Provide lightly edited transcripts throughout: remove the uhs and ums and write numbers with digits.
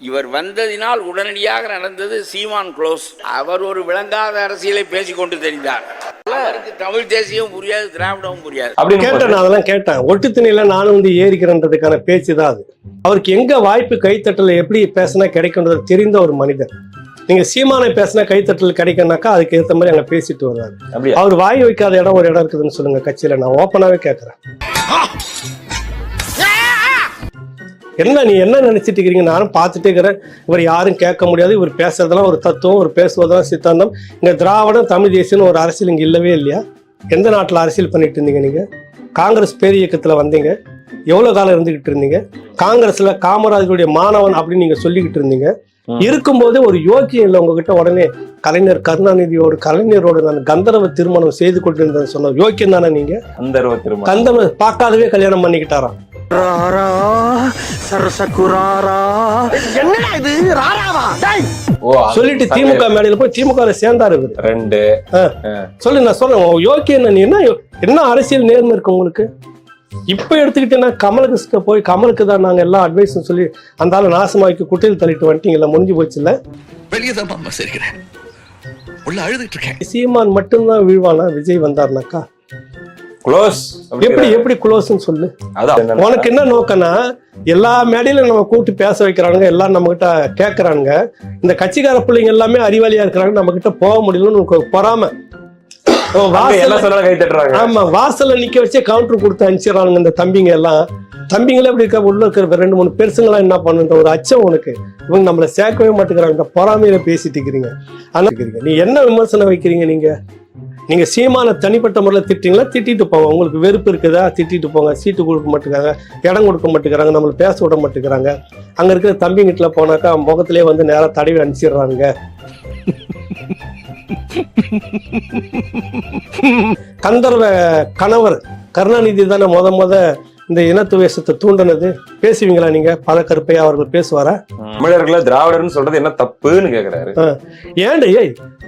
இவர் வந்ததினால் உடனடியாக நடந்தது சீமான் க்ளோஸ். அவர் ஒரு விளங்காத அரசியலை பேசிக்கொண்டு தெரிந்தார். அவருக்கு தமிழ் தேசியம் புரியாது, திராவிடமும் புரியாது. கேட்டேன், அதெல்லாம் கேட்டேன். ஒட்டுத்திணையில நானும் ஏறிக்கிறன்றதுக்கான பேச்சு தான் அது. அவருக்கு எங்க வாய்ப்பு கைத்தட்டல எப்படி பேசினா கிடைக்கும்ன்றது தெரிந்த ஒரு மனிதர். நீங்க சீமானை பேசினா கைத்தட்டல் கிடைக்கும்னாக்கா அதுக்கு ஏற்ற மாதிரி அங்க பேசிட்டு வருவாரு. அவர் வாய் வைக்காத இடம் ஒரு இடம் இருக்குதுன்னு சொல்லுங்க கட்சியில. நான் ஓப்பனாவே கேட்கறேன். என்ன நீ என்ன நினைச்சிட்டு இருக்கிறீங்க? நானும் பார்த்துட்டே இருக்கிறேன். இவர் யாரும் கேட்க முடியாது. இவர் பேசுறதெல்லாம் ஒரு தத்துவம், ஒரு பேசுவதெல்லாம் சித்தாந்தம். இங்க திராவிடம் தமிழ் தேசியம்னு ஒரு அரசியல் இங்க இல்லவே இல்லையா? எந்த நாட்டில் அரசியல் பண்ணிட்டு இருந்தீங்க நீங்க? காங்கிரஸ் பேர் இயக்கத்துல வந்தீங்க, எவ்வளவு காலம் இருந்துகிட்டு இருந்தீங்க? காங்கிரஸ்ல காமராஜருடைய மாணவன் அப்படின்னு நீங்க சொல்லிக்கிட்டு இருந்தீங்க. இருக்கும்போது ஒரு யோக்கியம் இல்லை உங்ககிட்ட. உடனே கலைஞர் கருணாநிதியோடு கலைஞரோடு நான் கந்தர்வ திருமணம் செய்து கொண்டிருந்தேன் சொன்ன யோக்கியம் தானே நீங்க? கந்தர்வ பார்க்காதவே கல்யாணம் பண்ணிக்கிட்டாராம். சொல்லிட்டு திமுக மேடையில போய் திமுக சேர்ந்தாரு. சொல்லு, நான் சொல்றேன் யோக்கியம். நீ என்ன அரசியல் நேர்மை இருக்கு உங்களுக்கு? இப்ப எடுத்துக்கிட்டேன்னா கமலுக்கு போய் கமலுக்கு தான் நாங்க எல்லா அட்வைஸும் சொல்லி அந்த ஆளு நாசமாக்கி குட்டையில் தள்ளிட்டு வந்துட்டீங்கல்ல, முடிஞ்சு போச்சு இல்ல? சீமான் மட்டும்தான் வீழ்வானா விஜய் வந்தாருனாக்கா? எப்படி க்ளோஸ்ன்னு சொல்லு. உனக்கு என்ன நோக்கம்னா எல்லா மேடையிலும் நம்ம கூப்பிட்டு பேச வைக்கிறானுங்க, எல்லாம் நம்ம கிட்ட கேட்கறானுங்க. இந்த கட்சிக்கார பிள்ளைங்க எல்லாமே அறிவாளியா இருக்கிறாங்க, நம்ம கிட்ட போக முடியலன்னு பொறாம. ஆமா, வாசல்ல நிக்க வச்சே கவுண்டர் கொடுத்து அனுப்பிச்சிடறாங்க இந்த தம்பிங்க எல்லாம். தம்பிங்களே அப்படி இருக்க உள்ள இருக்கிற 2-3 பெருசுங்களா என்ன பண்ணுன்ற ஒரு அச்சம் உனக்கு. இவங்க நம்மளை சேர்க்கவே மாட்டேங்கிறாங்க. பொறாமையில பேசிட்டு இருக்கிறீங்க. நீ என்ன விமர்சனம் வைக்கிறீங்க? நீங்க சீமான தனிப்பட்ட முறையில் திட்டீங்களா? திட்டிட்டு போங்க. உங்களுக்கு வெறுப்பு இருக்குதா? திட்டிட்டு போங்க. சீட்டு கொடுக்க மாட்டேங்கிறாங்க, இடம் கொடுக்க மாட்டேங்கிறாங்க, நம்மளை பேச விட மாட்டேங்கிறாங்க. அங்க இருக்கிற தம்பிங்கிட்ட போனாக்கா முகத்திலே நேரா தடவி அனுப்பிச்சிடுறாங்க. கந்தர்வ கணவர் கருணாநிதி தானே முத இந்த இனத்துவேசத்தை தூண்டினது. பேசுவீங்களா நீங்க? பல கருப்பையா அவர்கள் பேசுவாரா? தமிழர்களை திராவிடர்னு சொல்றது என்ன தப்புன்னு கேக்குறாரு. ஏன்டா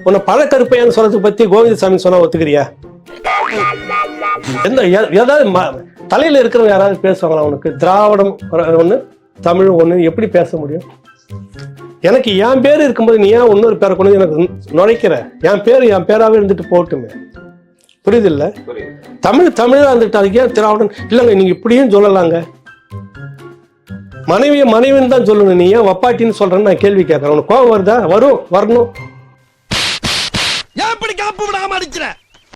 உன்னை பல கருப்பையான்னு சொல்றதுக்கு பத்தி கோவிந்தசாமி சொன்னா ஒத்துக்கிறியா? ஏதாவது தலையில இருக்கிறவங்க யாராவது பேசுவாங்களா உனக்கு? திராவிடம் ஒண்ணு தமிழ் ஒண்ணு எப்படி பேச முடியும்? எனக்கு என் பேர் இருக்கும்போது நீ ஏன் இன்னொரு பேரை கொண்டு எனக்கு நுழைக்கிற? என் பேராவே இருந்துட்டு போட்டுமே. புரியுது இல்ல? தமிழா இருந்துட்டு அதுக்கு ஏன் திராவிடன்? இல்லைங்க, நீங்க இப்படியும் சொல்லலாங்க. மனைவின்னு தான் சொல்லணும். நீ ஏன் வப்பாட்டின்னு சொல்றேன்னு நான் கேள்வி கேட்கறேன். உனக்கு கோவம் வருதா? வரணும். ஏன் இப்படி காப்பு விடாம அடிக்கிற?